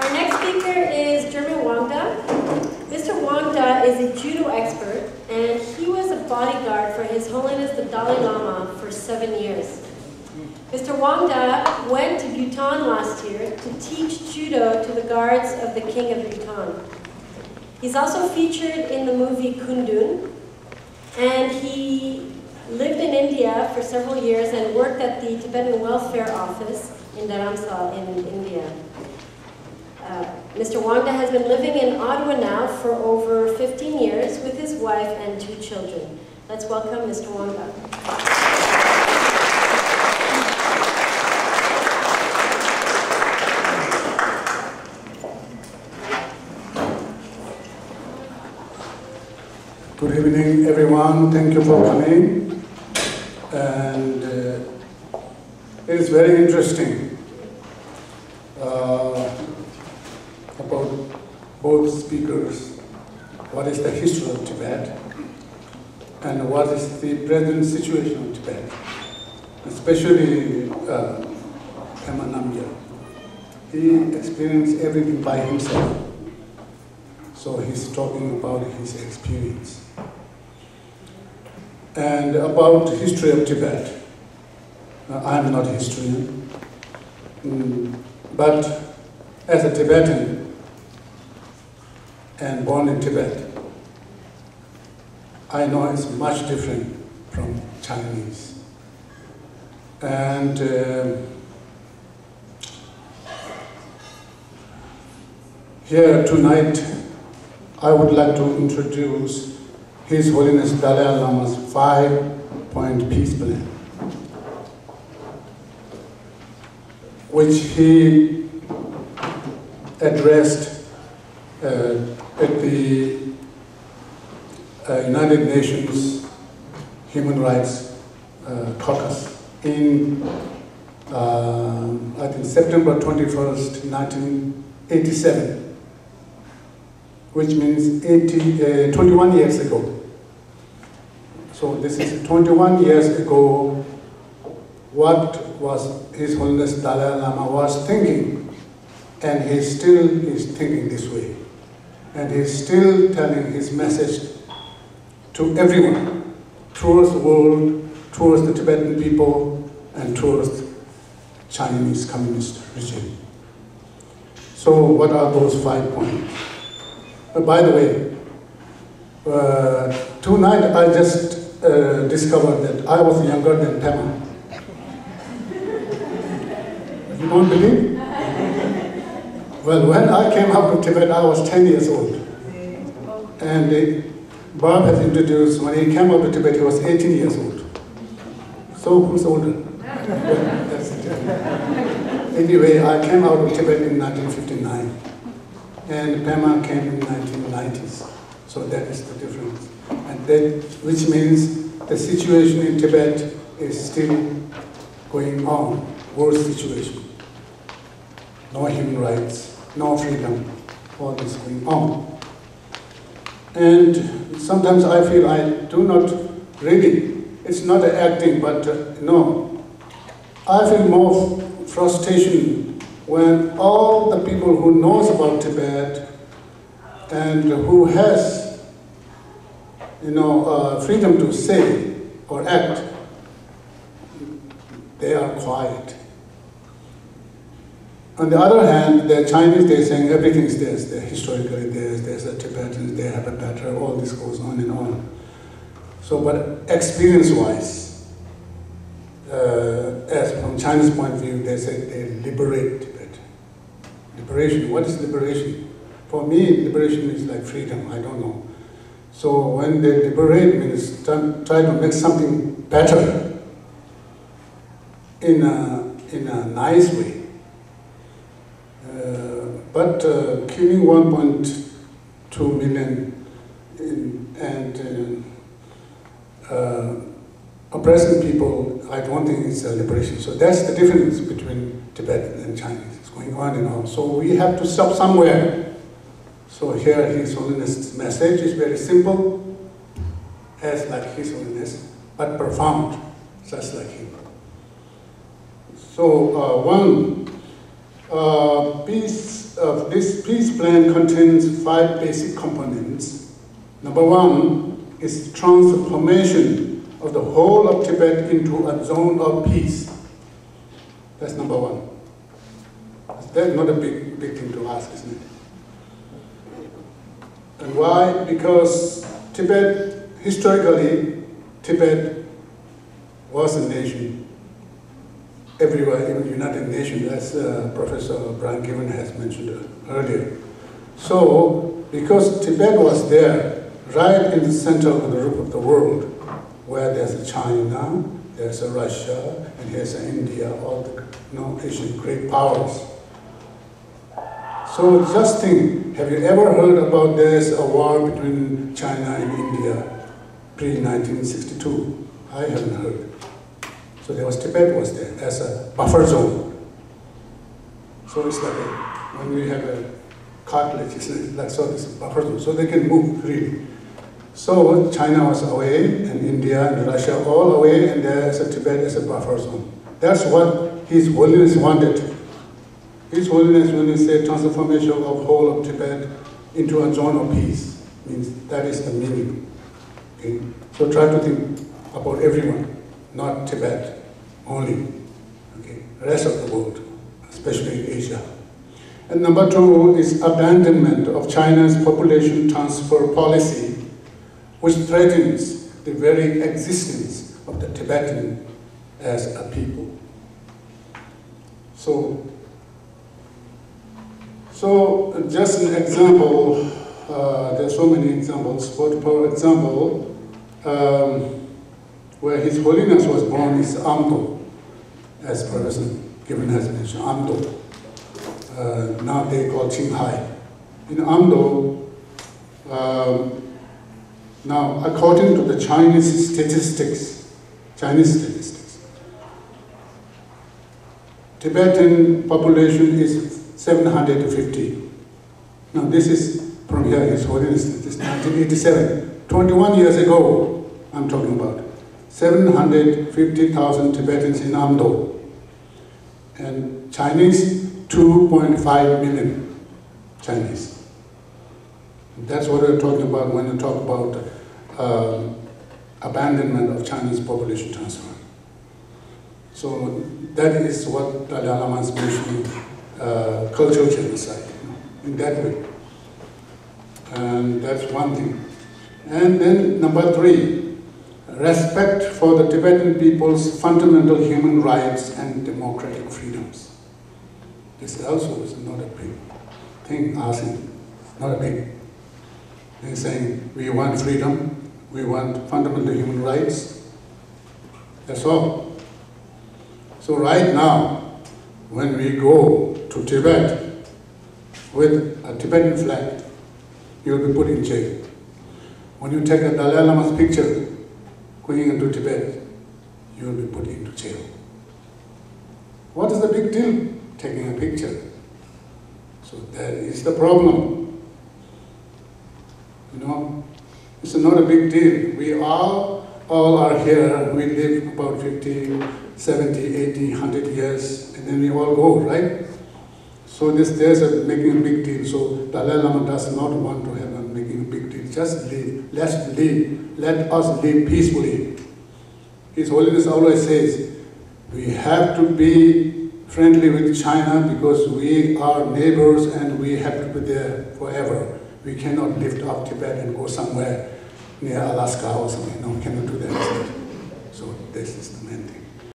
Our next speaker is German Wangda. Mr. Wangda is a judo expert, and he was a bodyguard for His Holiness the Dalai Lama for 7 years. Mr. Wangda went to Bhutan last year to teach judo to the guards of the King of Bhutan. He's also featured in the movie Kundun, and he lived in India for several years and worked at the Tibetan Welfare Office in Dharamsala in India. Mr. Wangda has been living in Ottawa now for over 15 years with his wife and 2 children. Let's welcome Mr. Wangda. Good evening, everyone. Thank you for coming. And it is very interesting about both speakers. What is the history of Tibet and what is the present situation of Tibet, especially Pema Namgyal. He experienced everything by himself, so he's talking about his experience. And about the history of Tibet, I'm not a historian, but as a Tibetan and born in Tibet, I know it's much different from Chinese. And here tonight, I would like to introduce His Holiness Dalai Lama's 5-point peace plan, which he addressed at the United Nations Human Rights Caucus in, I think, September 21st, 1987, which means 21 years ago. So this is 21 years ago, what was His Holiness Dalai Lama was thinking, and he still is thinking this way. And he's still telling his message to everyone, towards the world, towards the Tibetan people, and towards Chinese communist regime. So what are those 5 points? By the way, tonight I just discovered that I was younger than Pema. You don't believe? Well, when I came out of Tibet, I was 10 years old. And Bob has introduced, when he came out of Tibet, he was 18 years old. So who's older? Well, that's it. Anyway, I came out of Tibet in 1959. And Pema came in the 1990s. So that is the difference. And that, which means the situation in Tibet is still going on, worse situation. No human rights, no freedom, all this going on. And sometimes I feel I do not really, it's not an acting, but no. I feel more frustration when all the people who knows about Tibet and who has, freedom to say or act, they are quiet. On the other hand, the Chinese, they're saying everything's theirs, they're historically theirs, there's the Tibetans, they have a better, all this goes on and on. So, but experience-wise, as from China's point of view, they say they liberate Tibet. Liberation, what is liberation? For me, liberation is like freedom, I don't know. So when they liberate, means try to make something better in a nice way. But killing 1.2 million and oppressing people, I don't think it's a liberation. So that's the difference between Tibet and Chinese. It's going on and on. So we have to stop somewhere. So here His Holiness' message is very simple, as like His Holiness, but profound, just like him. So one This peace plan contains 5 basic components. Number 1 is transformation of the whole of Tibet into a zone of peace. That's number 1. That's not a big thing to ask, isn't it? And why? Because Tibet, historically, Tibet was a nation everywhere, even the United Nations, as Professor Brian Given has mentioned earlier. So, because Tibet was there, right in the center of the roof of the world, where there's a China, there's a Russia, and here's a India, all the Asian great powers. So just think, have you ever heard about there's a war between China and India pre-1962? I haven't heard. So Tibet was there as a buffer zone. So it's like when we have a cartilage, it's like so this buffer zone, so they can move freely. So China was away, and India and Russia all away, and there's a Tibet as a buffer zone. That's what His Holiness wanted. His Holiness, when he said transformation of whole of Tibet into a zone of peace, means that is the meaning. Okay? So try to think about everyone, not Tibet only. Okay? The rest of the world, especially Asia. And number 2 is abandonment of China's population transfer policy, which threatens the very existence of the Tibetan as a people. So just an example, there's so many examples, but for example, where His Holiness was born is Amdo, as Professor Given has mentioned, Amdo. Now they call Qinghai. In Amdo, now according to the Chinese statistics, Tibetan population is 750. Now this is from here, His Holiness, this is 1987. 21 years ago, I'm talking about. 750,000 Tibetans in Amdo. And Chinese, 2.5 million Chinese. That's what we're talking about when we talk about abandonment of Chinese population transfer. So that is what Dalai Lama is mentioning, cultural genocide, in that way. And that's one thing. And then number 3, respect for the Tibetan people's fundamental human rights and democratic freedoms. This also is not a big thing, asking, not a big. They're saying, we want freedom, we want fundamental human rights, that's all. So right now, when we go to Tibet with a Tibetan flag, you'll be put in jail. When you take a Dalai Lama's picture going into Tibet, you'll be put into jail. What is the big deal taking a picture? So that is the problem. It's not a big deal. We all are here, we live about 50, 70, 80, 100 years, and then we all go, right? So there's a making a big deal. So Dalai Lama does not want to have a making a big deal. Just live, let's live, let us live peacefully. His Holiness always says, we have to be friendly with China because we are neighbors and we have to be there forever. We cannot lift up Tibet and go somewhere near Alaska or something. No, we cannot do that.